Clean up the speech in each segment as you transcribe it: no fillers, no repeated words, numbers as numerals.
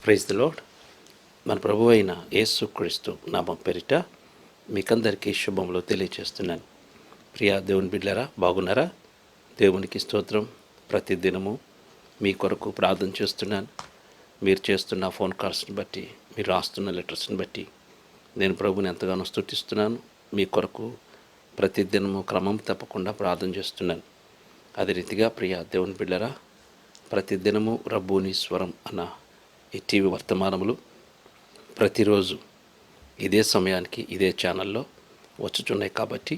Praise the lord. మన ప్రభు అయిన యేసుక్రీస్తు నామం పేరిట మీకందరికీ శుభములు తెలియచేస్తున్నాను. ప్రియా దేవుని బిడ్డలారా, బాగున్నారా? దేవునికి స్తోత్రం. ప్రతిదినము మీ కొరకు ప్రార్థన చేస్తున్నాను. మీరు చేస్తున్న ఫోన్ కాల్స్ని బట్టి, మీరు రాస్తున్న లెటర్స్ని బట్టి నేను ప్రభుని ఎంతగానో స్తుతిస్తున్నాను. మీ కొరకు ప్రతిదినము క్రమం తప్పకుండా ప్రార్థన చేస్తున్నాను. అదే రీతిగా ప్రియా దేవుని బిడ్డలారా, ప్రతిదినము రబ్బూని స్వరం అన్న ఈ టీవీ వర్తమానములు ప్రతిరోజు ఇదే సమయానికి ఇదే ఛానల్లో వచ్చుచున్నాయి. కాబట్టి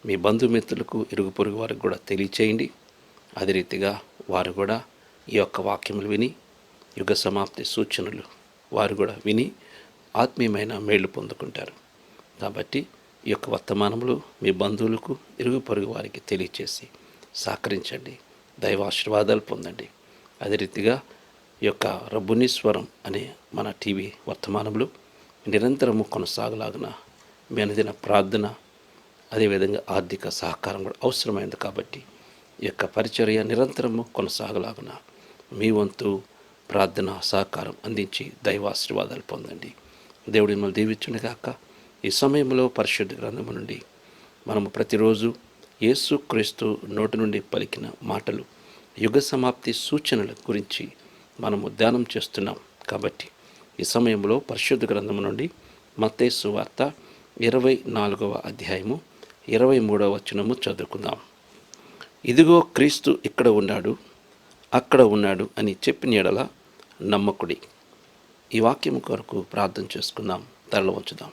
మీ బంధుమిత్రులకు, ఇరుగు పొరుగు వారికి కూడా తెలియచేయండి. అదే రీతిగా వారు కూడా ఈ యొక్క వాక్యములు విని, యుగ సమాప్తి సూచనలు వారు కూడా విని ఆత్మీయమైన మేళ్లు పొందుకుంటారు. కాబట్టి ఈ యొక్క వర్తమానములు మీ బంధువులకు, ఇరుగు పొరుగు వారికి తెలియచేసి సహకరించండి. దైవాశీర్వాదాలు పొందండి. అదే రీతిగా ఈ యొక్క రబ్బుని స్వరం అనే మన టీవీ వర్తమానములు నిరంతరము కొనసాగలాగిన మీ అనుదిన ప్రార్థన, అదేవిధంగా ఆర్థిక సహకారం కూడా అవసరమైంది. కాబట్టి ఈ యొక్క పరిచర్య నిరంతరము కొనసాగలాగిన మీ వంతు ప్రార్థన సహకారం అందించి దైవాశీర్వాదాలు పొందండి. దేవుడి మిమ్మల్ని దీవించునుగాక. ఈ సమయంలో పరిశుద్ధ గ్రంథము నుండి మనము ప్రతిరోజు యేసుక్రీస్తు నోటి నుండి పలికిన మాటలు, యుగ సమాప్తి సూచనల గురించి మనము ధ్యానం చేస్తున్నాం. కాబట్టి ఈ సమయంలో పరిశుద్ధ గ్రంథము నుండి మత్తయి సువార్త 24వ అధ్యాయము 23వ వచనము చదువుకుందాం. ఇదిగో క్రీస్తు ఇక్కడ ఉన్నాడు, అక్కడ ఉన్నాడు అని చెప్పిన యెడల నమ్మకుడి. ఈ వాక్యము కొరకు ప్రార్థన చేసుకుందాం. తరలి ఉంచుదాం.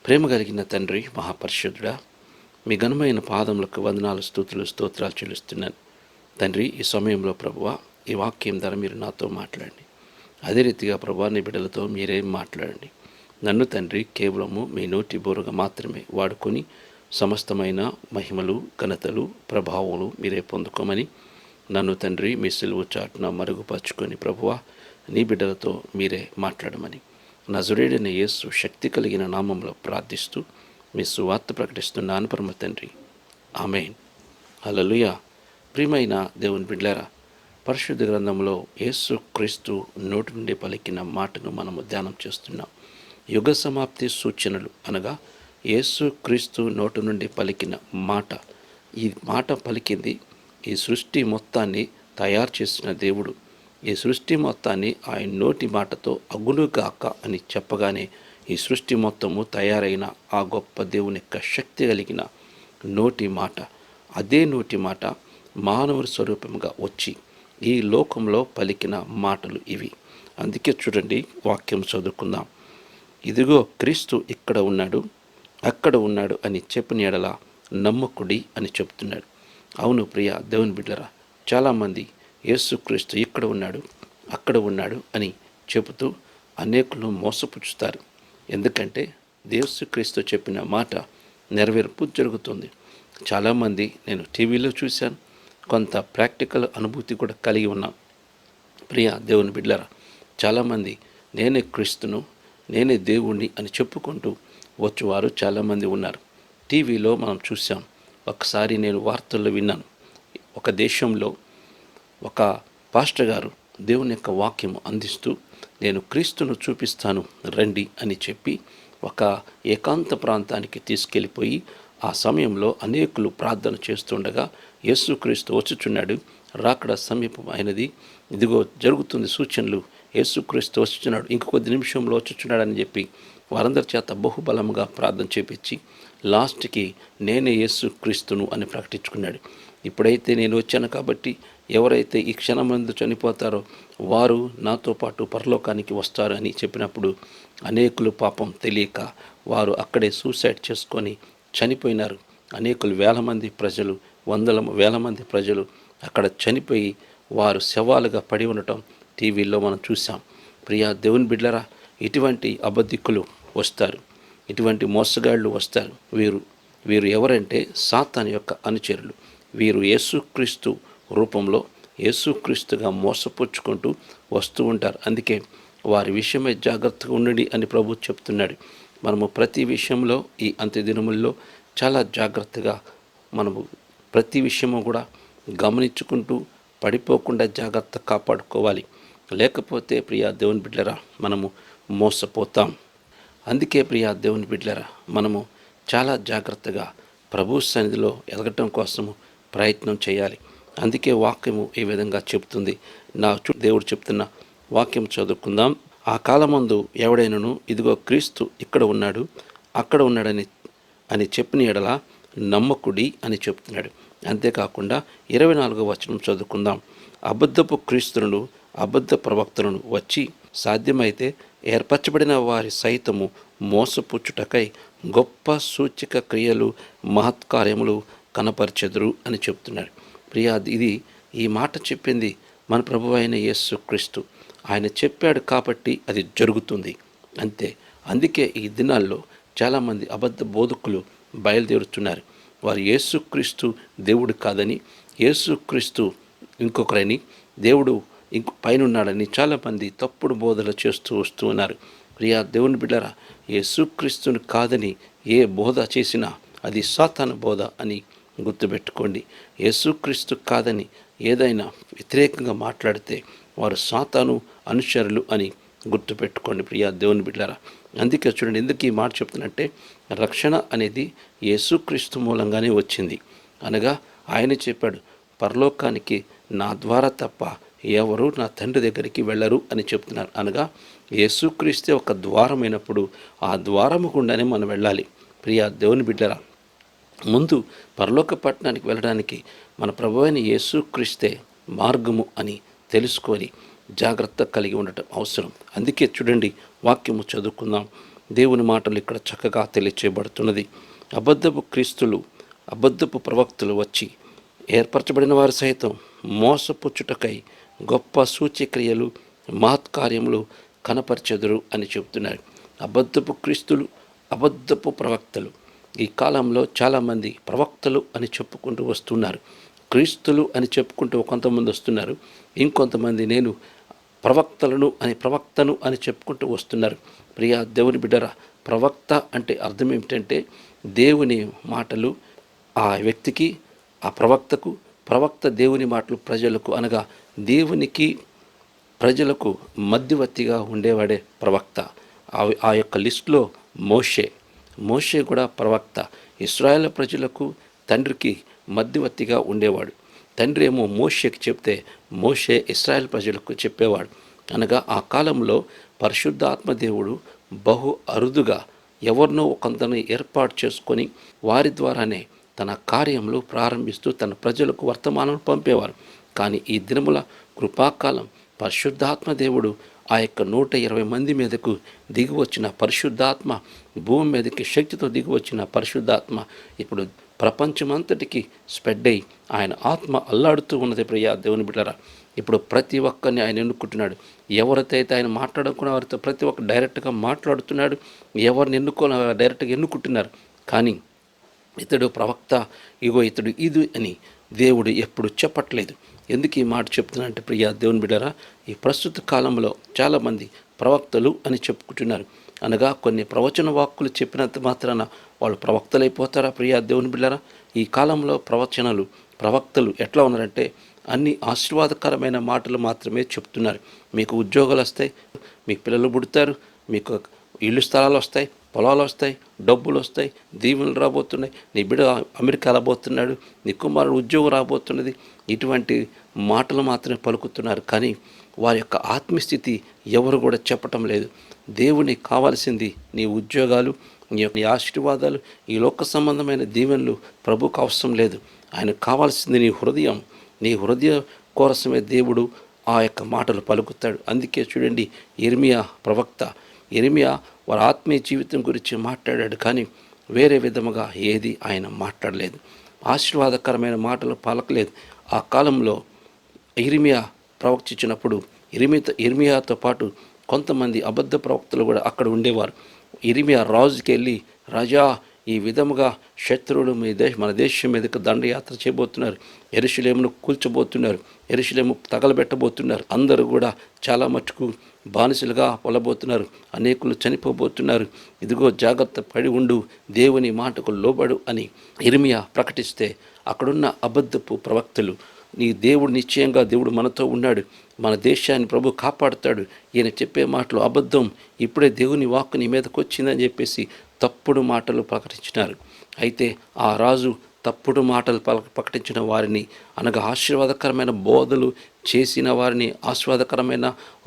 ప్రేమ కలిగిన తండ్రి, మహాపరిశుద్ధుడా, మీ ఘనమైన పాదములకు వందనాలు, స్తుతులు, స్తోత్రాలు చెల్లిస్తున్నాను. తండ్రి, ఈ సమయంలో ప్రభువా, ఈ వాక్యం ద్వారా మీరు నాతో మాట్లాడండి. అదే రీతిగా ప్రభువా, నీ బిడ్డలతో మీరే మాట్లాడండి. నన్ను తండ్రి కేవలము మీ నోటి బోరుగా మాత్రమే వాడుకొని సమస్తమైన మహిమలు, ఘనతలు, ప్రభావములు మీరే పొందుకోమని నన్ను తండ్రి మీ సిలువ చాటున మరుగుపరుచుకొని ప్రభువా, నీ బిడ్డలతో మీరే మాట్లాడమని నజరేయుడైన యేసు శక్తి కలిగిన నామంలో ప్రార్థిస్తూ మీ సువార్త ప్రకటిస్తున్నాను పరమ తండ్రి. ఆమేన్. హల్లెలూయా. ప్రియమైన దేవుని బిడ్డలారా, పరిశుద్ధ గ్రంథంలో యేసుక్రీస్తు నోటి నుండి పలికిన మాటను మనము ధ్యానం చేస్తున్నాం. యుగ సమాప్తి సూచనలు అనగా యేసుక్రీస్తు నోటి నుండి పలికిన మాట. ఈ మాట పలికింది ఈ సృష్టి మొత్తాన్ని తయారు చేసిన దేవుడు. ఈ సృష్టి మొత్తాన్ని ఆయన నోటి మాటతో అగునుగాక అని చెప్పగానే ఈ సృష్టి మొత్తము తయారైన ఆ గొప్ప దేవుని యొక్క శక్తి కలిగిన నోటి మాట. అదే నోటి మాట మానవుడి స్వరూపంగా వచ్చి ఈ లోకంలో పలికిన మాటలు ఇవి. అందుకే చూడండి, వాక్యం చదువుకుందాం. ఇదిగో క్రీస్తు ఇక్కడ ఉన్నాడు, అక్కడ ఉన్నాడు అని చెప్పిన యెడల నమ్మకుడి అని చెప్తున్నాడు. అవును ప్రియ దేవుని బిడ్డలారా, చాలామంది యేసుక్రీస్తు ఇక్కడ ఉన్నాడు, అక్కడ ఉన్నాడు అని చెబుతూ అనేకులు మోసపుచ్చుతారు. ఎందుకంటే యేసుక్రీస్తు చెప్పిన మాట నెరవేర్పు జరుగుతుంది. చాలామంది నేను టీవీలో చూశాను, కొంత ప్రాక్టికల్ అనుభూతి కూడా కలిగి ఉన్నాం. ప్రియ దేవుని బిడ్డలారా, చాలామంది నేనే క్రీస్తును, నేనే దేవుణ్ణి అని చెప్పుకుంటూ వచ్చేవారు చాలామంది ఉన్నారు. టీవీలో మనం చూసాం. ఒకసారి నేను వార్తల్లో విన్నాను, ఒక దేశంలో ఒక పాస్టర్ గారు దేవుని యొక్క వాక్యము అందిస్తూ నేను క్రీస్తును చూపిస్తాను రండి అని చెప్పి ఒక ఏకాంత ప్రాంతానికి తీసుకెళ్ళిపోయి ఆ సమయంలో అనేకులు ప్రార్థన చేస్తుండగా యేసుక్రీస్తు వచ్చుచున్నాడు, రాకడ సమీపం అయినది, ఇదిగో జరుగుతుంది సూచనలు, యేసుక్రీస్తు వచ్చుచున్నాడు, ఇంకొద్ది నిమిషంలో వచ్చుచున్నాడని చెప్పి వారందరి చేత బహుబలంగా ప్రార్థన చేపించి లాస్ట్కి నేనే యేసుక్రీస్తును అని ప్రకటించుకున్నాడు. ఇప్పుడైతే నేను వచ్చాను కాబట్టి ఎవరైతే ఈ క్షణమందు చనిపోతారో వారు నాతో పాటు పరలోకానికి వస్తారు అని చెప్పినప్పుడు అనేకులు పాపం తెలియక వారు అక్కడే సూసైడ్ చేసుకొని చనిపోయినారు. అనేకులు వేల మంది ప్రజలు, వేల మంది ప్రజలు అక్కడ చనిపోయి వారు శవాలుగా పడి ఉండటం టీవీలో మనం చూసాం. ప్రియా దేవుని బిడ్డలారా, ఇటువంటి అబద్ధికులు వస్తారు, ఇటువంటి మోసగాళ్ళు వస్తారు. వీరు ఎవరంటే సాతాను యొక్క అనుచరులు. వీరు యేసుక్రీస్తు రూపంలో యేసుక్రీస్తుగా మోసపుచ్చుకుంటూ వస్తూ ఉంటారు. అందుకే వారి విషయమై జాగ్రత్తగా ఉండండి అని ప్రభు చెప్తున్నాడు. మనము ప్రతి విషయంలో ఈ అంత్య దినముల్లో చాలా జాగ్రత్తగా మనము ప్రతి విషయము కూడా గమనించుకుంటూ పడిపోకుండా జాగ్రత్త కాపాడుకోవాలి. లేకపోతే ప్రియా దేవుని బిడ్డరా మనము మోసపోతాం. అందుకే ప్రియా దేవుని బిడ్డరా మనము చాలా జాగ్రత్తగా ప్రభు సన్నిధిలో ఎదగటం కోసము ప్రయత్నం చేయాలి. అందుకే వాక్యము ఈ విధంగా చెప్తుంది. దేవుడు చెప్తున్న వాక్యం చదువుకుందాం. ఆ కాలమందు ఎవడైనను ఇదిగో క్రీస్తు ఇక్కడ ఉన్నాడు, అక్కడ ఉన్నాడని చెప్పిన ఎడల నమ్మకుడి అని చెప్తున్నాడు. అంతేకాకుండా 24వ వచనం చదువుకుందాం. అబద్ధపు క్రీస్తులను, అబద్ధ ప్రవక్తలను వచ్చి సాధ్యమైతే ఏర్పరచబడిన వారి సైతము మోసపుచ్చుటకై గొప్ప సూచక క్రియలు, మహత్కార్యములు కనపరచెదరు అని చెప్తున్నాడు. ప్రియా, ఇది ఈ మాట చెప్పింది మన ప్రభువు అయిన యేసు క్రీస్తు. ఆయన చెప్పాడు కాబట్టి అది జరుగుతుంది అంతే. అందుకే ఈ దినాల్లో చాలామంది అబద్ధ బోధకులు బయలుదేరుతున్నారు. వారు యేసుక్రీస్తు దేవుడు కాదని, యేసుక్రీస్తు ఇంకొకరని, దేవుడు పైనున్నాడని చాలామంది తప్పుడు బోధలు చేస్తూ వస్తూ ఉన్నారు. ప్రియా దేవుని బిడ్డరా, యేసుక్రీస్తుని కాదని ఏ బోధ చేసినా అది సాతాను బోధ అని గుర్తుపెట్టుకోండి. యేసుక్రీస్తు కాదని ఏదైనా వ్యతిరేకంగా మాట్లాడితే వారు సాతాను అనుచరులు అని గుర్తుపెట్టుకోండి ప్రియా దేవుని బిడ్డలారా. అందుకే చూడండి, ఎందుకు ఈ మాట చెప్తున్నట్టే, రక్షణ అనేది యేసుక్రీస్తు మూలంగానే వచ్చింది. అనగా ఆయన చెప్పాడు, పరలోకానికి నా ద్వారా తప్ప ఎవరు నా తండ్రి దగ్గరికి వెళ్ళరు అని చెప్తున్నారు. అనగా యేసుక్రీస్తే ఒక ద్వారమైనప్పుడు ఆ ద్వారము గుండానే మనం వెళ్ళాలి. ప్రియా దేవుని బిడ్డలారా, ముందు పరలోక పట్టణానికి వెళ్ళడానికి మన ప్రభువైన యేసుక్రీస్తే మార్గము అని తెలుసుకొని జాగ్రత్త కలిగి ఉండటం అవసరం. అందుకే చూడండి, వాక్యము చదువుకుందాం. దేవుని మాటలు ఇక్కడ చక్కగా తెలియచేయబడుతున్నది. అబద్ధపు క్రీస్తులు, అబద్ధపు ప్రవక్తలు వచ్చి ఏర్పరచబడిన వారు సైతం మోసపుచ్చుటకై గొప్ప సూచక్రియలు, మహత్కార్యములు కనపరచెదరు అని చెబుతున్నారు. అబద్ధపు క్రీస్తులు, అబద్ధపు ప్రవక్తలు. ఈ కాలంలో చాలామంది ప్రవక్తలు అని చెప్పుకుంటూ వస్తున్నారు, క్రీస్తులు అని చెప్పుకుంటూ కొంతమంది వస్తున్నారు. ఇంకొంతమంది నేను ప్రవక్తను అని చెప్పుకుంటూ వస్తున్నారు. ప్రియా దేవుని బిడ్డరా, ప్రవక్త అంటే అర్థం ఏమిటంటే దేవుని మాటలు ఆ వ్యక్తికి, ఆ ప్రవక్తకు, ప్రవక్త దేవుని మాటలు ప్రజలకు, అనగా దేవునికి ప్రజలకు మధ్యవర్తిగా ఉండేవాడే ప్రవక్త. ఆ యొక్క లిస్టులో మోషే కూడా ప్రవక్త. ఇశ్రాయేలు ప్రజలకు తండ్రికి మధ్యవర్తిగా ఉండేవాడు. తండ్రి ఏమో మోషేకి చెప్తే మోషే ఇశ్రాయేలు ప్రజలకు చెప్పేవాడు. అనగా ఆ కాలంలో పరిశుద్ధాత్మ దేవుడు బహు అరుదుగా ఎవరినో కొంతని ఏర్పాటు చేసుకొని వారి ద్వారానే తన కార్యములు ప్రారంభిస్తూ తన ప్రజలకు వర్తమానం పంపేవారు. కానీ ఈ దినముల కృపాకాలం పరిశుద్ధాత్మ దేవుడు ఆ యొక్క 120 మంది మీదకు దిగి వచ్చిన పరిశుద్ధాత్మ, భూమి మీదకి శక్తితో దిగి వచ్చిన పరిశుద్ధాత్మ ఇప్పుడు ప్రపంచమంతటికి స్ప్రెడ్ అయ్యి ఆయన ఆత్మ అల్లాడుతూ ఉన్నది. ప్రియా దేవుని బిడ్డలారా, ఇప్పుడు ప్రతి ఒక్కరిని ఆయన ఎన్నుకుంటున్నాడు. ఎవరైతే ఆయన మాట్లాడుకున్న వారితో ప్రతి ఒక్క డైరెక్ట్గా మాట్లాడుతున్నాడు. ఎవరిని డైరెక్ట్గా ఎన్నుకుంటున్నారు. కానీ ఇతడు ప్రవక్త, ఇతడు ఇది అని దేవుడు ఎప్పుడు చెప్పట్లేదు. ఎందుకు ఈ మాట చెప్తున్నానంటే ప్రియా దేవుని బిడ్డలారా, ఈ ప్రస్తుత కాలంలో చాలామంది ప్రవక్తలు అని చెప్పుకుంటున్నారు. అనగా కొన్ని ప్రవచన వాక్కులు చెప్పినంత మాత్రాన వాళ్ళు ప్రవక్తలైపోతారా? ప్రియా దేవుని బిడ్డలారా, ఈ కాలంలో ప్రవక్తలు ఎట్లా ఉన్నారంటే అన్ని ఆశీర్వాదకరమైన మాటలు మాత్రమే చెప్తున్నారు. మీకు ఉద్యోగాలు వస్తాయి, మీకు పిల్లలు పుడతారు, మీకు ఇల్లు స్థలాలు వస్తాయి, పొలాలు వస్తాయి, డబ్బులు వస్తాయి, దీవెనలు రాబోతున్నాయి, నీ బిడ్డ అమెరికా రాబోతున్నాడు, నీ కుమారుడు ఉద్యోగం రాబోతున్నది, ఇటువంటి మాటలు మాత్రమే పలుకుతున్నారు. కానీ వారి యొక్క ఆత్మస్థితి ఎవరు కూడా చెప్పటం లేదు. దేవునికి కావాల్సింది నీ ఉద్యోగాలు, నీ ఆశీర్వాదాలు, ఈ లోక సంబంధమైన దీవెనలు ప్రభుకు అవసరం లేదు. ఆయనకు కావాల్సింది నీ హృదయ కోసమే దేవుడు ఆ యొక్క మాటలు పలుకుతాడు. అందుకే చూడండి, ఇర్మియా వారి ఆత్మీయ జీవితం గురించి మాట్లాడాడు. కానీ వేరే విధముగా ఏది ఆయన మాట్లాడలేదు, ఆశీర్వాదకరమైన మాటలు పలకలేదు. ఆ కాలంలో ఇర్మియా ప్రవక్తించినప్పుడు ఇర్మియాతో పాటు కొంతమంది అబద్ధ ప్రవక్తలు కూడా అక్కడ ఉండేవారు. ఇర్మియా రాజుకి వెళ్ళి, రాజా ఈ విధముగా శత్రువులు మన దేశం మీదకి దండయాత్ర చేయబోతున్నారు, యెరూషలేమును కూల్చబోతున్నారు, యెరూషలేము తగలబెట్టబోతున్నారు, అందరూ కూడా చాలా మటుకు బానిసలుగా పొలబోతున్నారు, అనేకులు చనిపోబోతున్నారు, ఇదిగో జాగ్రత్త పడి ఉండు, దేవుని మాటకు లోబడు అని ఇర్మియా ప్రకటిస్తే అక్కడున్న అబద్ధపు ప్రవక్తలు నీ దేవుడు నిశ్చయంగా దేవుడు మనతో ఉన్నాడు, మన దేశాన్ని ప్రభు కాపాడుతాడు, ఈయన చెప్పే మాటలు అబద్ధం, ఇప్పుడే దేవుని వాక్కు నీ మీదకి వచ్చిందని చెప్పేసి తప్పుడు మాటలు ప్రకటించినారు. అయితే ఆ రాజు తప్పుడు మాటలు ప్రకటించిన వారిని, అనగా ఆశీర్వాదకరమైన బోధలు చేసిన వారిని, ఆశీర్వాదకరమైన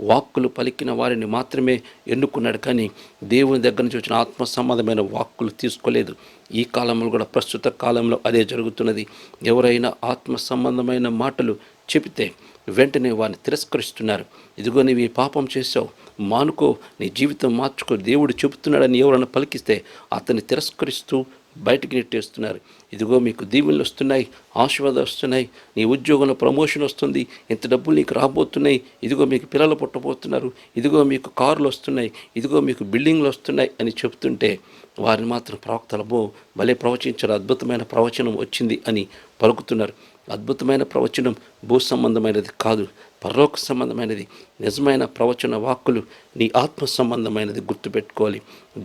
వాక్కులు పలికిన వారిని మాత్రమే ఎన్నుకున్నాడు. కానీ దేవుని దగ్గర నుంచి వచ్చిన ఆత్మ సంబంధమైన వాక్కులు తీసుకోలేదు. ఈ కాలంలో కూడా, ప్రస్తుత కాలంలో అదే జరుగుతున్నది. ఎవరైనా ఆత్మ సంబంధమైన మాటలు చెబితే వెంటనే వారిని తిరస్కరిస్తున్నారు. ఇదిగో నీవు ఈ పాపం చేసావు, మానుకో, నీ జీవితం మార్చుకో, దేవుడు చెబుతున్నాడని ఎవరైనా పలికిస్తే అతన్ని తిరస్కరిస్తూ బయటికి నెట్టేస్తున్నారు. ఇదిగో మీకు దీవెనలు వస్తున్నాయి, ఆశీర్వాదాలు వస్తున్నాయి, నీ ఉద్యోగంలో ప్రమోషన్ వస్తుంది, ఇంత డబ్బులు నీకు రాబోతున్నాయి, ఇదిగో మీకు పిల్లలు పుట్టబోతున్నారు, ఇదిగో మీకు కార్లు వస్తున్నాయి, ఇదిగో మీకు బిల్డింగ్లు వస్తున్నాయి అని చెబుతుంటే వారిని మాత్రం ప్రవక్తలబో భలే ప్రవచించారు, అద్భుతమైన ప్రవచనం వచ్చింది అని పలుకుతున్నారు. అద్భుతమైన ప్రవచనం భూ సంబంధమైనది కాదు, పరలోక సంబంధమైనది. నిజమైన ప్రవచన వాక్కులు నీ ఆత్మ సంబంధమైనది. గుర్తుపెట్టుకోవాలి.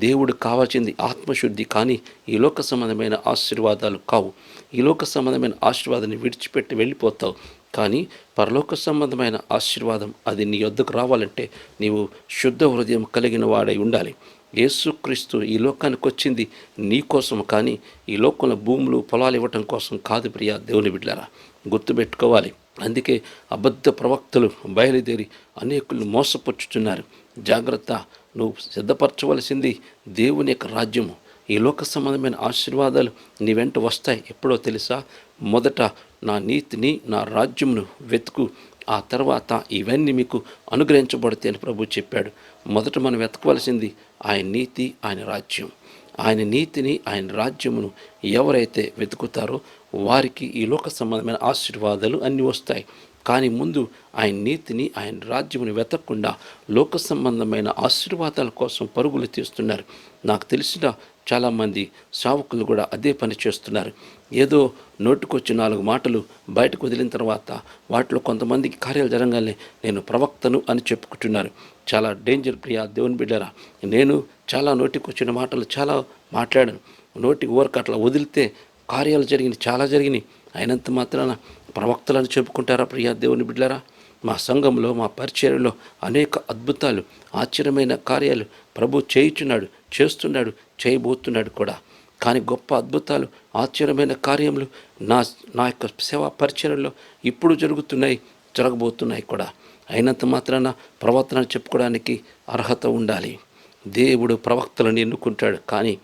దేవుడు కావాల్సింది ఆత్మశుద్ధి, కానీ ఈ లోక సంబంధమైన ఆశీర్వాదాలు కావు. ఈ లోక సంబంధమైన ఆశీర్వాదాన్ని విడిచిపెట్టి వెళ్ళిపోతావు. కానీ పరలోక సంబంధమైన ఆశీర్వాదం అది నీ వద్దకు రావాలంటే నీవు శుద్ధ హృదయం కలిగిన వాడై ఉండాలి. యేసుక్రీస్తు ఈ లోకానికి వచ్చింది నీ కోసం, కానీ ఈ లోకంలో భూములు పొలాలు ఇవ్వటం కోసం కాదు. ప్రియా దేవుని బిడ్డలారా, గుర్తుపెట్టుకోవాలి. అందుకే అబద్ధ ప్రవక్తలు బయలుదేరి అనేకులు మోసపుచ్చుతున్నారు. జాగ్రత్త. నువ్వు సిద్ధపరచవలసింది దేవుని యొక్క రాజ్యము. ఈ లోక సంబంధమైన ఆశీర్వాదాలు నీ వెంట వస్తాయి. ఎప్పుడో తెలుసా? మొదట నా నీతిని, నా రాజ్యమును వెతుకు, ఆ తర్వాత ఇవన్నీ మీకు అనుగ్రహించబడతాయి అని ప్రభు చెప్పాడు. మొదట మనం వెతకవలసింది ఆయన నీతి, ఆయన రాజ్యం. ఆయన నీతిని, ఆయన రాజ్యమును ఎవరైతే వెతుకుతారో వారికి ఈ లోక సంబంధమైన ఆశీర్వాదాలు అన్నీ వస్తాయి. కానీ ముందు ఆయన నీతిని, ఆయన రాజ్యమును వెతకకుండా లోక సంబంధమైన ఆశీర్వాదాల కోసం పరుగులు తీస్తున్నారు. నాకు తెలిసిన చాలామంది సేవకులు కూడా అదే పని చేస్తున్నారు. ఏదో నోటికొచ్చి 4 మాటలు బయటకు వదిలిన తర్వాత వాటిలో కొంతమందికి కార్యాలు జరగానే నేను ప్రవక్తను అని చెప్పుకుంటున్నారు. చాలా డేంజర్ ప్రియా దేవుని బిడ్డరా. నేను చాలా నోటికొచ్చిన మాటలు చాలా మాట్లాడాను. నోటికి ఊరక అట్లా వదిలితే కార్యాలు జరిగినాయి, చాలా జరిగినాయి. అయినంత మాత్రాన ప్రవక్తలను చెప్పుకుంటారా ప్రియా దేవుని బిడ్డలారా? మా సంఘంలో, మా పరిచర్యలో అనేక అద్భుతాలు, ఆశ్చర్యమైన కార్యాలు ప్రభు చేయుచున్నాడు, చేస్తున్నాడు, చేయబోతున్నాడు కూడా. కానీ గొప్ప అద్భుతాలు, ఆశ్చర్యమైన కార్యములు నా యొక్క సేవా పరిచర్యలో ఇప్పుడు జరుగుతున్నాయి, జరగబోతున్నాయి కూడా. అయినంత మాత్రాన ప్రవర్తన చెప్పుకోవడానికి అర్హత ఉండాలి. దేవుడు ప్రవక్తలను ఎన్నుకుంటాడు, కానీ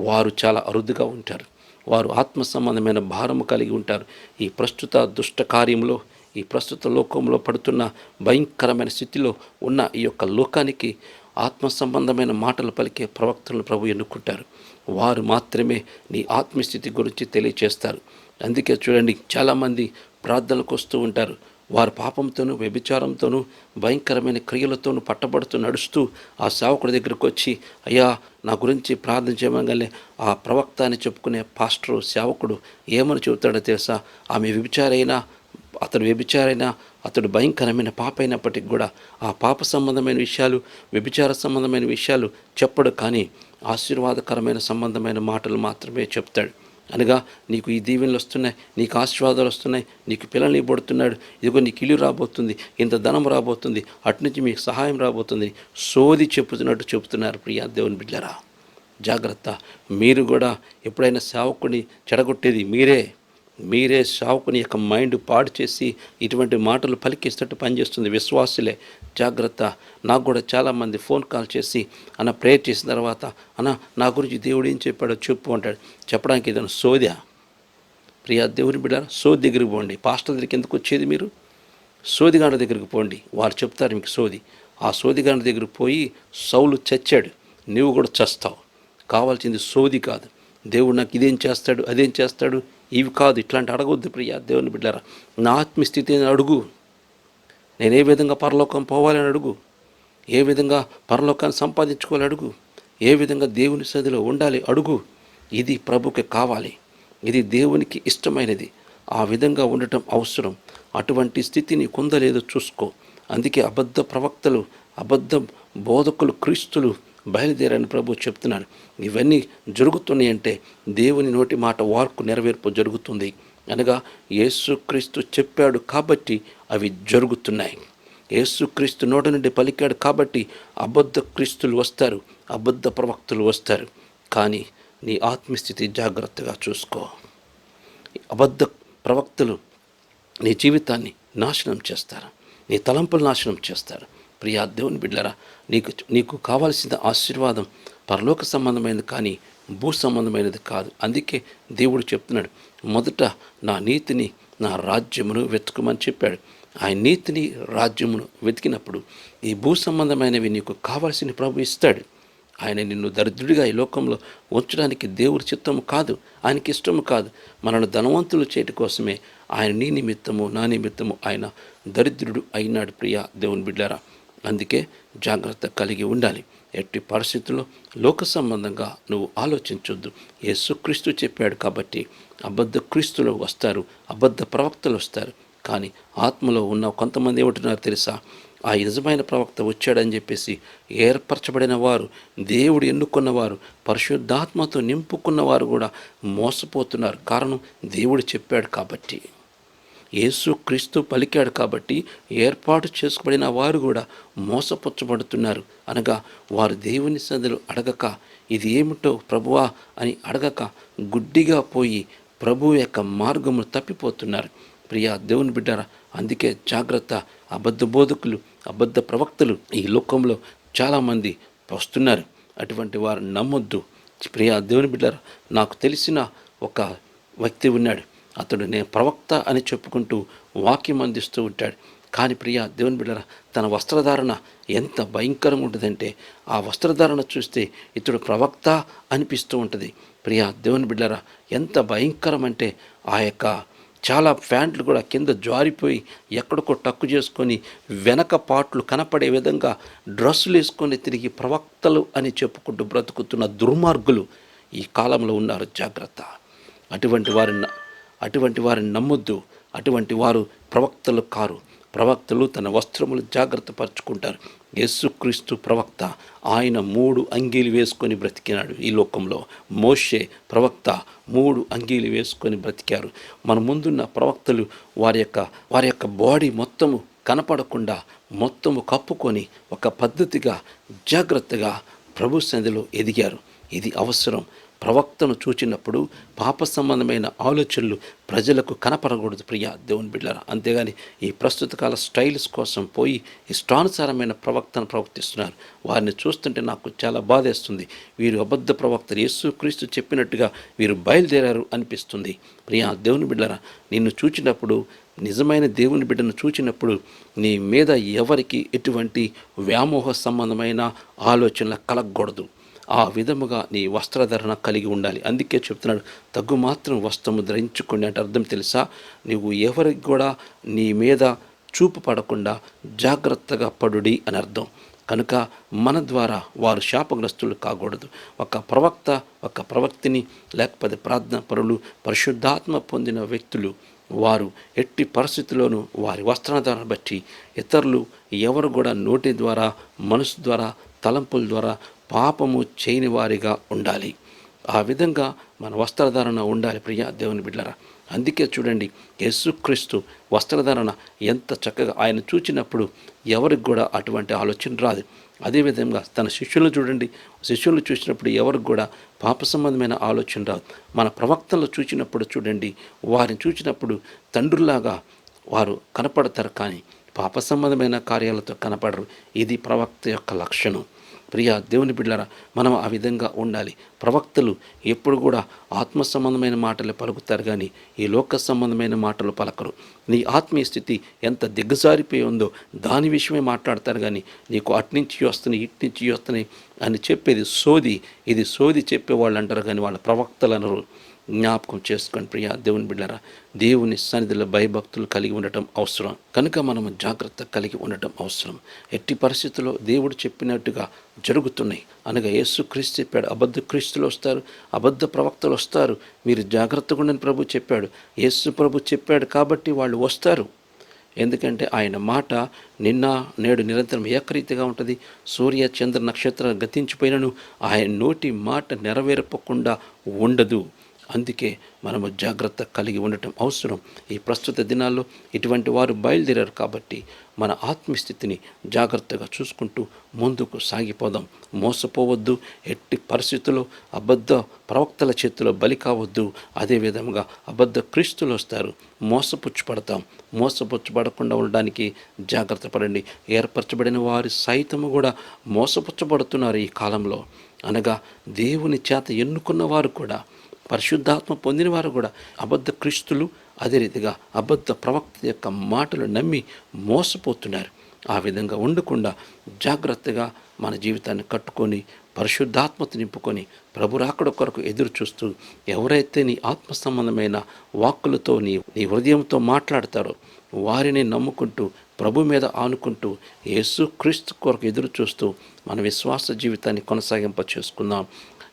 వారు చాలా అరుదుగా ఉంటారు. వారు ఆత్మ సంబంధమైన భారము కలిగి ఉంటారు. ఈ ప్రస్తుత దుష్ట కార్యంలో, ఈ ప్రస్తుత లోకంలో పడుతున్న భయంకరమైన స్థితిలో ఉన్న ఈ యొక్క లోకానికి ఆత్మ సంబంధమైన మాటలు పలికే ప్రవక్తలను ప్రభు ఎన్నుకుంటారు. వారు మాత్రమే నీ ఆత్మస్థితి గురించి తెలియచేస్తారు. అందుకే చూడండి, చాలామంది ప్రార్థనలకు వస్తూ ఉంటారు. వారు పాపంతోనూ, వ్యభిచారంతోనూ, భయంకరమైన క్రియలతోనూ పట్టబడుతూ నడుస్తూ ఆ సేవకుడి దగ్గరకు వచ్చి, అయ్యా నా గురించి ప్రార్థన చేయమనగానే ఆ ప్రవక్త అని చెప్పుకునే పాస్టరు, సేవకుడు ఏమని చెబుతాడో తెలుసా? ఆమె వ్యభిచారైనా, అతడు వ్యభిచారైనా, అతడు భయంకరమైన పాప అయినప్పటికీ కూడా ఆ పాప సంబంధమైన విషయాలు, వ్యభిచార సంబంధమైన విషయాలు చెప్పడు, కానీ ఆశీర్వాదకరమైన సంబంధమైన మాటలు మాత్రమే చెప్తాడు. అనగా నీకు ఈ దీవెనలు వస్తున్నాయి, నీకు ఆశీర్వాదాలు వస్తున్నాయి, నీకు పిల్లల్ని పడుతున్నాడు, ఇదిగో నీకు ఇల్లు రాబోతుంది, ఇంత ధనం రాబోతుంది, అటునుంచి మీకు సహాయం రాబోతుంది, సోది చెప్పుతున్నట్టు చెబుతున్నారు. ప్రియా దేవుని బిడ్డలారా, జాగ్రత్త. మీరు కూడా ఎప్పుడైనా సేవకుని చెడగొట్టేది మీరే సేవకుని యొక్క మైండ్ పాడు చేసి ఇటువంటి మాటలు పలికిస్తట్టు పనిచేస్తుంది విశ్వాసులే. జాగ్రత్త. నాకు కూడా చాలామంది ఫోన్ కాల్ చేసి, అన్న ప్రేయర్ చేసిన తర్వాత, అన్న నా గురించి దేవుడు ఏం చెప్పాడో చెప్పు అంటాడు. చెప్పడానికి ఏదైనా సోదా? ప్రియా దేవుని బిడ్డ, సోది దగ్గరికి పోండి. పాస్టర్ దగ్గరికి ఎందుకు వచ్చేది మీరు? సోదిగాండ దగ్గరికి పోండి, వారు చెప్తారు మీకు సోది. ఆ సోదిగాండ దగ్గరికి పోయి సౌలు చచ్చాడు, నువ్వు కూడా చస్తావు. కావాల్సింది సోది కాదు. దేవుడు నాకు ఇదేం చేస్తాడు, అదేం చేస్తాడు, ఇవి కాదు. ఇట్లాంటి అడగొద్దు ప్రియా దేవుని బిడ్డలారా. నా ఆత్మస్థితిని అడుగు. నేను ఏ విధంగా పరలోకం పోవాలని అడుగు, ఏ విధంగా పరలోకాన్ని సంపాదించుకోవాలి అడుగు, ఏ విధంగా దేవుని సన్నిధిలో ఉండాలి అడుగు. ఇది ప్రభుకి కావాలి, ఇది దేవునికి ఇష్టమైనది. ఆ విధంగా ఉండటం అవసరం. అటువంటి స్థితిని పొందలేదో చూసుకో. అందుకే అబద్ధ ప్రవక్తలు, అబద్ధ బోధకులు, క్రీస్తులు బయలుదేరని ప్రభు చెప్తున్నాడు. ఇవన్నీ జరుగుతున్నాయంటే దేవుని నోటి మాట వార్కు నెరవేర్పు జరుగుతుంది. అనగా యేసుక్రీస్తు చెప్పాడు కాబట్టి అవి జరుగుతున్నాయి. యేసుక్రీస్తు నోట నుండి పలికాడు కాబట్టి అబద్ధ క్రీస్తులు వస్తారు, అబద్ధ ప్రవక్తలు వస్తారు. కానీ నీ ఆత్మస్థితి జాగ్రత్తగా చూసుకో. అబద్ధ ప్రవక్తలు నీ జీవితాన్ని నాశనం చేస్తారు, నీ తలంపులు నాశనం చేస్తారు. ప్రియా దేవుని బిడ్డలారా, నీకు కావాల్సిన ఆశీర్వాదం పరలోక సంబంధమైనది కానీ భూ సంబంధమైనది కాదు. అందుకే దేవుడు చెప్తున్నాడు, మొదట నా నీతిని నా రాజ్యమును వెతుకమని చెప్పాడు. ఆయన నీతిని రాజ్యమును వెతికినప్పుడు ఈ భూ సంబంధమైనవి నీకు కావాల్సిన ప్రభు ఇస్తాడు. ఆయన నిన్ను దరిద్రుడిగా ఈ లోకంలో ఉంచడానికి దేవుడి చిత్తము కాదు, ఆయనకి ఇష్టము కాదు. మనల్ని ధనవంతులు చేయటి కోసమే ఆయన నీ నిమిత్తము నా నిమిత్తము ఆయన దరిద్రుడు అయినాడు. ప్రియా దేవుని బిడ్డారా, అందుకే జాగ్రత్త కలిగి ఉండాలి. ఎట్టి పరిస్థితుల్లో లోక సంబంధంగా నువ్వు ఆలోచించొద్దు. యేసుక్రీస్తు చెప్పాడు కాబట్టి అబద్ధ క్రీస్తులు వస్తారు, అబద్ధ ప్రవక్తలు వస్తారు. కానీ ఆత్మలో ఉన్న కొంతమంది ఏమంటున్నారు తెలుసా? ఆ నిజమైన ప్రవక్త వచ్చాడని చెప్పేసి ఏర్పరచబడిన వారు, దేవుడు ఎన్నుకున్నవారు, పరిశుద్ధాత్మతో నింపుకున్నవారు కూడా మోసపోతున్నారు. కారణం దేవుడు చెప్పాడు కాబట్టి, యేసుక్రీస్తు పలికాడు కాబట్టి ఏర్పాటు చేసుకోబడిన వారు కూడా మోసపుచ్చబడుతున్నారు. అనగా వారు దేవుని సన్నిధిలో అడగక, ఇది ఏమిటో ప్రభువా అని అడగక గుడ్డిగా పోయి ప్రభు యొక్క మార్గమును తప్పిపోతున్నారు. ప్రియా దేవుని బిడ్డారా, అందుకే జాగ్రత్త. అబద్ధ బోధకులు, అబద్ధ ప్రవక్తలు ఈ లోకంలో చాలామంది వస్తున్నారు. అటువంటి వారు నమ్మొద్దు. ప్రియా దేవుని బిడ్డారా, నాకు తెలిసిన ఒక వ్యక్తి ఉన్నాడు. అతడు నేను ప్రవక్త అని చెప్పుకుంటూ వాక్యం అందిస్తూ ఉంటాడు. కానీ ప్రియా దేవుని బిడ్డరా, తన వస్త్రధారణ ఎంత భయంకరంగా ఉంటుందంటే ఆ వస్త్రధారణ చూస్తే ఇతడు ప్రవక్త అనిపిస్తూ ఉంటుంది. ప్రియా దేవుని బిడ్డరా, ఎంత భయంకరం అంటే ఆ యొక్క చాలా ప్యాంట్లు కూడా కింద జారిపోయి ఎక్కడికో టక్కు చేసుకొని వెనక పాట్లు కనపడే విధంగా డ్రెస్సులు వేసుకొని తిరిగి ప్రవక్తలు అని చెప్పుకుంటూ బ్రతుకుతున్న దుర్మార్గులు ఈ కాలంలో ఉన్నారు. జాగ్రత్త. అటువంటి వారిని నమ్మొద్దు. అటువంటి వారు ప్రవక్తలు కారు. ప్రవక్తలు తన వస్త్రములు జాగ్రత్త పరుచుకుంటారు. యేసుక్రీస్తు ప్రవక్త, ఆయన 3 అంగీలు వేసుకొని బ్రతికినాడు ఈ లోకంలో. మోషే ప్రవక్త 3 అంగీలు వేసుకొని బ్రతికారు. మన ముందున్న ప్రవక్తలు వారి యొక్క బాడీ మొత్తము కనపడకుండా మొత్తము కప్పుకొని ఒక పద్ధతిగా జాగ్రత్తగా ప్రభు సన్నిధిలో ఎదిగారు. ఇది అవసరం. ప్రవక్తను చూచినప్పుడు పాప సంబంధమైన ఆలోచనలు ప్రజలకు కనపడకూడదు. ప్రియా దేవుని బిడ్డలారా, అంతేగాని ఈ ప్రస్తుత కాల స్టైల్స్ కోసం పోయి ఇష్టానుసారమైన ప్రవక్తను ప్రవర్తిస్తున్నారు. వారిని చూస్తుంటే నాకు చాలా బాధేస్తుంది. వీరు అబద్ధ ప్రవక్తలు, యేసుక్రీస్తు చెప్పినట్టుగా వీరు బయలుదేరారు అనిపిస్తుంది. ప్రియా దేవుని బిడ్డలారా, నిన్ను చూచినప్పుడు, నిజమైన దేవుని బిడ్డను చూచినప్పుడు నీ మీద ఎవరికి ఎటువంటి వ్యామోహ సంబంధమైన ఆలోచనలు కలగకూడదు. ఆ విధముగా నీ వస్త్రధరణ కలిగి ఉండాలి. అందుకే చెప్తున్నాడు, తగ్గు మాత్రం వస్త్రము ధరించుకోండి అంటే అర్థం తెలుసా? నువ్వు ఎవరికి కూడా నీ మీద చూపు పడకుండా జాగ్రత్తగా పడుడి అని అర్థం. కనుక మన ద్వారా వారు శాపగ్రస్తులు కాకూడదు. ఒక ప్రవక్త, ఒక ప్రవక్తిని, లేకపోతే ప్రార్థన పరులు, పరిశుద్ధాత్మ పొందిన వ్యక్తులు వారు ఎట్టి పరిస్థితుల్లోనూ వారి వస్త్రధారణ బట్టి ఇతరులు ఎవరు కూడా నోటి ద్వారా, మనసు ద్వారా, తలంపుల ద్వారా పాపము చేయని వారిగా ఉండాలి. ఆ విధంగా మన వస్త్రధారణ ఉండాలి. ప్రియా దేవుని బిడ్డలారా, అందుకే చూడండి యేసుక్రీస్తు వస్త్రధారణ ఎంత చక్కగా, ఆయన చూచినప్పుడు ఎవరికి కూడా అటువంటి ఆలోచన రాదు. అదేవిధంగా తన శిష్యులను చూడండి, శిష్యులను చూసినప్పుడు ఎవరికి కూడా పాప సంబంధమైన ఆలోచన రాదు. మన ప్రవక్తలను చూచినప్పుడు చూడండి, వారిని చూచినప్పుడు తండ్రులాగా వారు కనపడతారు, కానీ పాప సంబంధమైన కార్యాలతో కనపడరు. ఇది ప్రవక్త యొక్క లక్షణం. ప్రియా దేవుని బిడ్డలారా, మనం ఆ విధంగా ఉండాలి. ప్రవక్తలు ఎప్పుడు కూడా ఆత్మ సంబంధమైన మాటలు పలుకుతారు, కానీ ఈ లోక సంబంధమైన మాటలు పలకరు. నీ ఆత్మీయ స్థితి ఎంత దిగజారిపోయి ఉందో దాని విషయమే మాట్లాడతారు, కానీ నీకు అట్నుంచి వస్తున్నాయి, ఇట్నుంచి వస్తున్నాయి అని చెప్పేది సోది. ఇది సోది చెప్పేవాళ్ళు అంటారు, కానీ వాళ్ళ ప్రవక్తలు అనరు. జ్ఞాపకం చేసుకోండి ప్రియా దేవుని బిడ్డలారా, దేవుని సన్నిధిలో భయభక్తులు కలిగి ఉండటం అవసరం. కనుక మనము జాగ్రత్త కలిగి ఉండటం అవసరం. ఎట్టి పరిస్థితుల్లో దేవుడు చెప్పినట్టుగా జరుగుతున్నాయి. అనగా యేసుక్రీస్తు చెప్పాడు, అబద్ధ క్రీస్తులు వస్తారు, అబద్ధ ప్రవక్తలు వస్తారు, మీరు జాగ్రత్తగా ఉండని ప్రభు చెప్పాడు. యేసు ప్రభు చెప్పాడు కాబట్టి వాళ్ళు వస్తారు. ఎందుకంటే ఆయన మాట నిన్న నేడు నిరంతరం ఏకరీతిగా ఉంటుంది. సూర్య చంద్ర నక్షత్రాలు గతించిపోయినను ఆయన నోటి మాట నెరవేరకుండా ఉండదు. అందుకే మనము జాగ్రత్త కలిగి ఉండటం అవసరం. ఈ ప్రస్తుత దినాల్లో ఇటువంటి వారు బయలుదేరారు కాబట్టి మన ఆత్మస్థితిని జాగ్రత్తగా చూసుకుంటూ ముందుకు సాగిపోదాం. మోసపోవద్దు, ఎట్టి పరిస్థితుల్లో అబద్ధ ప్రవక్తల చేతిలో బలి కావద్దు. అదేవిధంగా అబద్ధ క్రీస్తులు వస్తారు, మోసపుచ్చుపడతాం. మోసపుచ్చుపడకుండా ఉండడానికి జాగ్రత్త పడండి. ఏర్పరచబడిన వారు సైతము కూడా మోసపుచ్చబడుతున్నారు ఈ కాలంలో. అనగా దేవుని చేత ఎన్నుకున్న వారు కూడా, పరిశుద్ధాత్మ పొందిన వారు కూడా అబద్ధ క్రీస్తులు, అదే రీతిగా అబద్ధ ప్రవక్త యొక్క మాటలు నమ్మి మోసపోతున్నారు. ఆ విధంగా ఉండకుండా జాగ్రత్తగా మన జీవితాన్ని కట్టుకొని పరిశుద్ధాత్మత నింపుకొని ప్రభు రాకడ కొరకు ఎదురు చూస్తూ, ఎవరైతే నీ ఆత్మ సంబంధమైన వాక్కులతో నీ హృదయంతో మాట్లాడతారో వారిని నమ్ముకుంటూ ప్రభు మీద ఆనుకుంటూ యేసు క్రీస్తు కొరకు ఎదురు చూస్తూ మన విశ్వాస జీవితాన్ని కొనసాగింప చేసుకుందాం.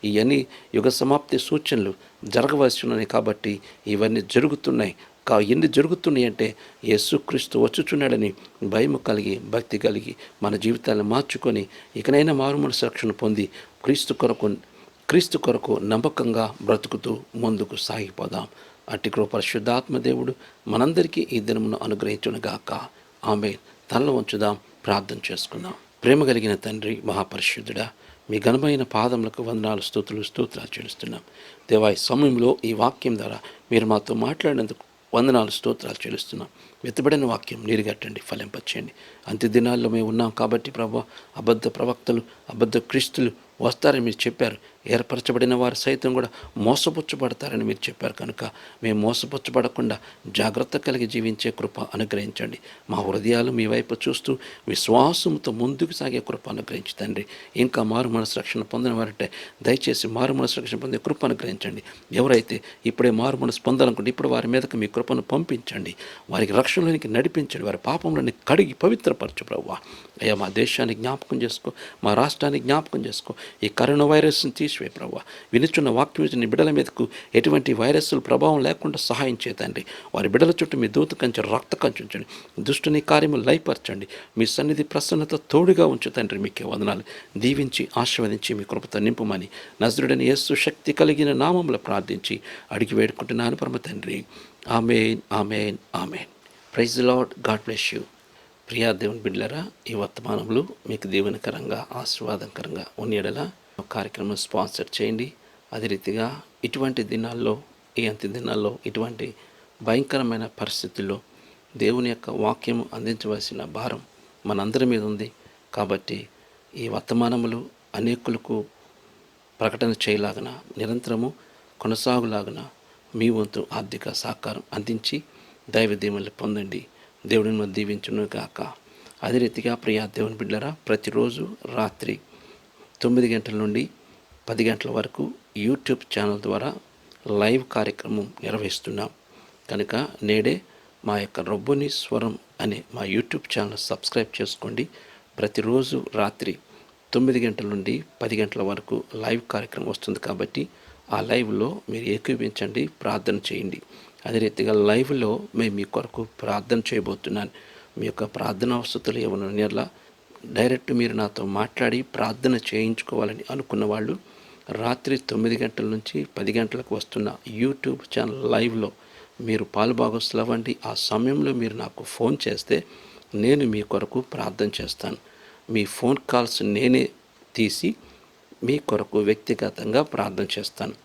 ఇవన్నీ యుగ సమాప్తి సూచనలు జరగవలసి ఉన్నాయి కాబట్టి ఇవన్నీ జరుగుతున్నాయి. ఎన్ని జరుగుతున్నాయి అంటే యేసుక్రీస్తు వచ్చుచున్నాడని భయం కలిగి, భక్తి కలిగి మన జీవితాలను మార్చుకొని ఇకనైనా మారుమనసు రక్షణ పొంది క్రీస్తు కొరకు నమ్మకంగా బ్రతుకుతూ ముందుకు సాగిపోదాం. అట్టి కృప పరిశుద్ధాత్మ దేవుడు మనందరికీ ఈ దినమును అనుగ్రహించునుగాక. ఆమేన్. తలలో ఉంచుదాం, ప్రార్థన చేసుకుందాం. ప్రేమ కలిగిన తండ్రి, మహాపరిశుద్ధుడా, మీ ఘనమైన పాదములకు వందనాలు, స్తోత్రాలు చెల్లిస్తున్నాం. దేవా, ఈ సమయంలో ఈ వాక్యం ద్వారా మీరు మాతో మాట్లాడినందుకు వందనాలు, స్తోత్రాలు చెల్లిస్తున్నాం. వెతబడిన వాక్యం నీరుగట్టండి, ఫలింపచేయండి. అంత్య దినాల్లో మేము ఉన్నాం కాబట్టి ప్రభా, అబద్ధ ప్రవక్తలు, అబద్ధ క్రీస్తులు వస్తారని మీరు చెప్పారు. ఏర్పరచబడిన వారు సైతం కూడా మోసపుచ్చబడతారని మీరు చెప్పారు. కనుక మేము మోసపుచ్చబడకుండా జాగ్రత్త కలిగి జీవించే కృప అనుగ్రహించండి. మా హృదయాలు మీ వైపు చూస్తూ విశ్వాసంతో ముందుకు సాగే కృప అనుగ్రహించి తండ్రి. ఇంకా మారు మనసు రక్షణ పొందిన వారంటే దయచేసి మారు మనసు రక్షణ పొందే కృప అనుగ్రహించండి. ఎవరైతే ఇప్పుడే మారు మనసు పొందాలనుకుంటే ఇప్పుడు వారి మీదకి మీ కృపను పంపించండి. వారికి రక్షణలోనికి నడిపించండి. వారి పాపంలోని కడిగి పవిత్రపరచు ప్రభువా. అయ్యా, మా దేశాన్ని జ్ఞాపకం చేసుకో, మా రాష్ట్రాన్ని జ్ఞాపకం చేసుకో. ఈ కరోనా వైరస్ని తీసివే ప్రభువా. వినుచున్న వాక్యం నీ బిడ్డల మీదకు ఎటువంటి వైరస్ల ప్రభావం లేకుండా సహాయం చేతండి. వారి బిడ్డల చుట్టూ మీ దూత కంచె, రక్త కంచె ఉంచండి. దుష్టుని కార్యము లయపరచండి. మీ సన్నిధి ప్రసన్నత తోడుగా ఉంచు తండ్రి. మీకే వందనాలు. దీవించి ఆశీర్వదించి మీ కృపతో నింపుమని నజరుడైన యేసు శక్తి కలిగిన నామములో ప్రార్థించి అడిగి వేడుకుంటున్నాను పరమ తండ్రి. Amen, amen, amen. Praise the Lord. God bless you. ప్రియా దేవుని బిడ్డలారా, ఈ వర్తమానములు మీకు దీవెనకరంగా, ఆశీర్వాదకరంగా ఉండేలా కార్యక్రమం స్పాన్సర్ చేయండి. అదే రీతిగా ఇటువంటి దినాల్లో, ఈ అంత్య దినాల్లో, ఇటువంటి భయంకరమైన పరిస్థితుల్లో దేవుని యొక్క వాక్యము అందించవలసిన భారం మనందరి మీద ఉంది. కాబట్టి ఈ వర్తమానములు అనేకులకు ప్రకటన చేయలాగన, నిరంతరము కొనసాగులాగన మీ వంతు ఆర్థిక సహకారం అందించి దైవ దీవెనలు పొందండి. దేవుడిని మనం దీవించును గాక. అదే రీతిగా ప్రియా దేవుని బిడ్డలారా, ప్రతిరోజు రాత్రి 9 గంటల నుండి 10 గంటల వరకు యూట్యూబ్ ఛానల్ ద్వారా లైవ్ కార్యక్రమం నిర్వహిస్తున్నాం. కనుక నేడే మా యొక్క రబ్బుని స్వరం అనే మా యూట్యూబ్ ఛానల్ సబ్స్క్రైబ్ చేసుకోండి. ప్రతిరోజు రాత్రి 9 గంటల నుండి 10 గంటల వరకు లైవ్ కార్యక్రమం వస్తుంది కాబట్టి ఆ లైవ్లో మీరు ఏకీభించండి, ప్రార్థన చేయండి. అదే రీతిగా లైవ్లో మేము మీ కొరకు ప్రార్థన చేయబోతున్నాను. మీ యొక్క ప్రార్థన అవసరాలు ఏమైనా ఉన్నాయా, డైరెక్ట్ మీరు నాతో మాట్లాడి ప్రార్థన చేయించుకోవాలని అనుకున్న వాళ్ళు రాత్రి 9 గంటల నుంచి 10 గంటలకు వస్తున్న యూట్యూబ్ ఛానల్ లైవ్లో మీరు పాలుభాగస్తులు అవ్వండి. ఆ సమయంలో మీరు నాకు ఫోన్ చేస్తే నేను మీ కొరకు ప్రార్థన చేస్తాను. మీ ఫోన్ కాల్స్ నేనే తీసి మీ కొరకు వ్యక్తిగతంగా ప్రార్థన చేస్తాను.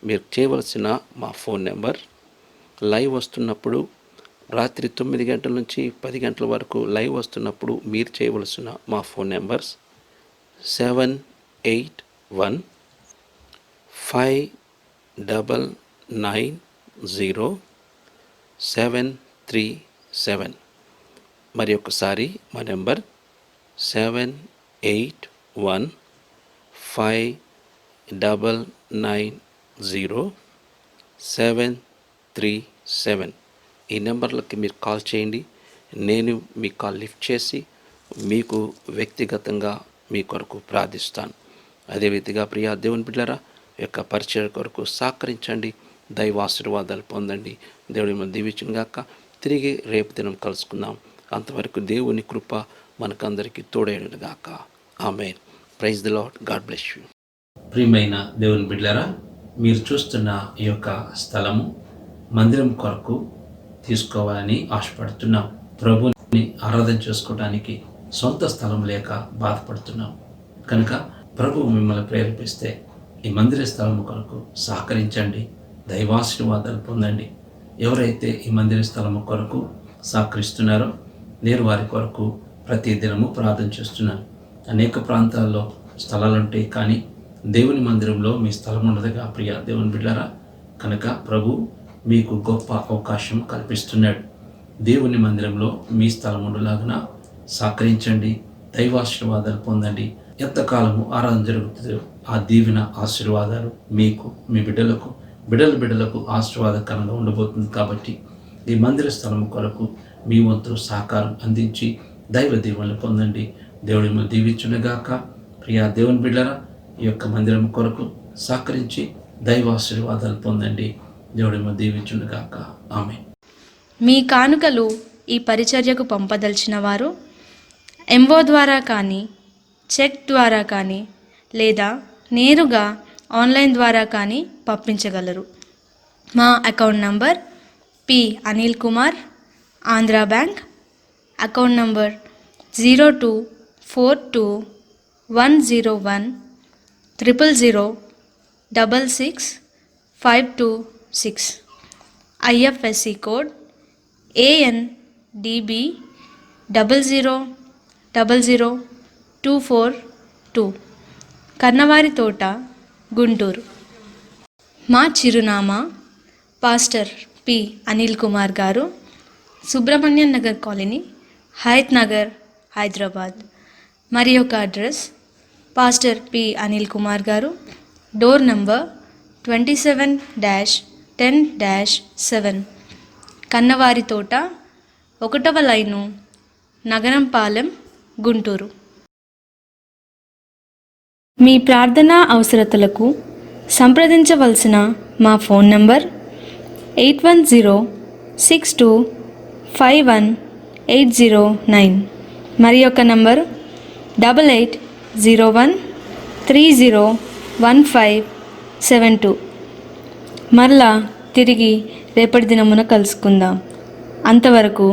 మీరు చేయవలసిన మా ఫోన్ నెంబర్, లైవ్ వస్తున్నప్పుడు రాత్రి 9 గంటల నుంచి 10 గంటల వరకు లైవ్ వస్తున్నప్పుడు మీరు చేయవలసిన మా ఫోన్ నెంబర్స్ 781-599-0737. మరి ఒకసారి మా నెంబర్ 781-599-0737. ఈ నెంబర్లకి మీరు కాల్ చేయండి. నేను మీ కాల్ లిఫ్ట్ చేసి మీకు వ్యక్తిగతంగా మీ కొరకు ప్రార్థిస్తాను. అదే రీతిగా ప్రియా దేవుని బిడ్డలారా, యొక్క పరిచయ కొరకు సహకరించండి, దైవాశీర్వాదాలు పొందండి. దేవుడి మన దీవించును గాక. తిరిగి రేపు దినం కలుసుకుందాం. అంతవరకు దేవుని కృప మనకందరికీ తోడైనను గాక. Amen. Praise the Lord. God bless you. ప్రియమైన దేవుని బిడ్డలారా, మీరు చూస్తున్న ఈ యొక్క స్థలము మందిరం కొరకు తీసుకోవాలని ఆశపడుతున్నాం. ప్రభుని ఆరాధన చేసుకోవడానికి సొంత స్థలం లేక బాధపడుతున్నాం కనుక ప్రభు మిమ్మల్ని ప్రేరేపిస్తే ఈ మందిర స్థలం కొరకు సహకరించండి, దైవాశీర్వాదాలు పొందండి. ఎవరైతే ఈ మందిర స్థలము కొరకు సహకరిస్తున్నారో నేను వారి కొరకు ప్రతి దినము ప్రార్థన చేస్తున్నాను. అనేక ప్రాంతాల్లో స్థలాలుంటాయి, కానీ దేవుని మందిరంలో మీ స్థలం ఉండదుగా ప్రియ దేవుని బిడ్డలారా. కనుక ప్రభు మీకు గొప్ప అవకాశం కల్పిస్తున్నాడు. దేవుని మందిరంలో మీ స్థలం ఉండలాగున సహకరించండి, దైవాశీర్వాదాలు పొందండి. ఎంతకాలము ఆరాధన జరుగుతుందో ఆ దీవెన ఆశీర్వాదాలు మీకు, మీ బిడ్డలకు ఆశీర్వాదకరంగా ఉండబోతుంది. కాబట్టి ఈ మందిర స్థలం కొరకు మీ వంతు సహకారం అందించి దైవ దీవెనలు పొందండి. దేవుడి మిమ్మల్ని దీవించునుగాక. ప్రియా దేవుని బిడ్డలారా, ఈ యొక్క మందిరం కొరకు సహకరించి దైవాశీర్వాదాలు పొందండి. దేవుడి మిమ్మల్ని దీవించునుగాక. ఆమేన్. మీ కానుకలు ఈ పరిచర్యకు పంపదలిచిన వారు ఎంఓ ద్వారా కానీ, చెక్ ద్వారా కానీ, లేదా నేరుగా ఆన్లైన్ ద్వారా కానీ పంపించగలరు. మా account number P Anil Kumar, Andhra bank. Account number 02421000666526. IFSC code ANDB 0000242. కన్నవారి తోట, గుంటూరు. మా చిరునామా పాస్టర్ పి అనిల్ కుమార్ గారు, సుబ్రహ్మణ్యం నగర్ కాలనీ, హయత్ నగర్, హైదరాబాద్. మరి యొక్క address pastor P Anil Kumar గారు, డోర్ నంబర్ 27-10-7, కన్నవారి తోట, 1వ లైను, నగరంపాలెం, గుంటూరు. మీ ప్రార్థనా అవసరతలకు సంప్రదించవలసిన మా ఫోన్ నంబర్ 8106251809. మరి యొక్క నంబర్ 8801301572. మరలా తిరిగి రేపటి దినమున కలుసుకుందాం. అంతవరకు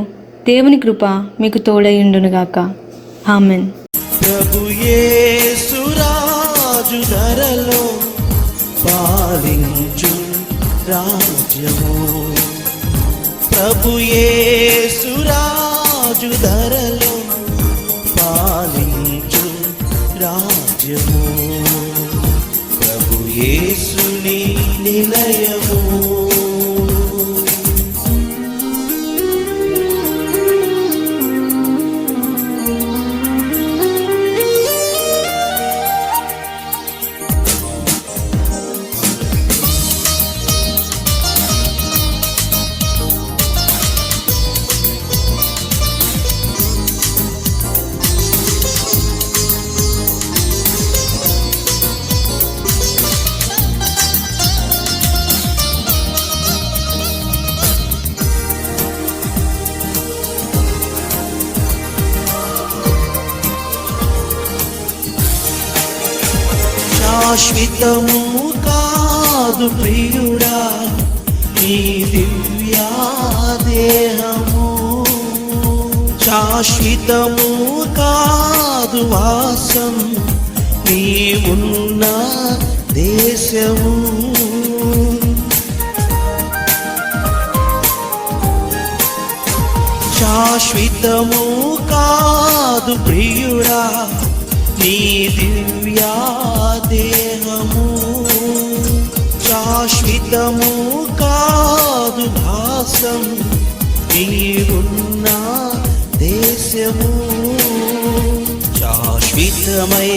దేవుని కృప మీకు తోడైయుండునుగాక. ఆమెన్. ప్రభు యేసు రాజు ధరలో పాలించు రాజ్యము, ప్రభు యేసు రాజు ధరలో పాలించు రాజ్యము, ప్రభు యేసుని నిలయము. శాశ్వతము కాదు ప్రియుడా నీ దివ్యా దేహము, శాశ్వతము కాదు వాసం నీ ఉన్న దేశము, శాశ్వతము కాదు ప్రియుడా నీ దివ్యా దేహము, శాశ్వతము కాదు భాసం నీవున్న దేశము, శాశ్వతమై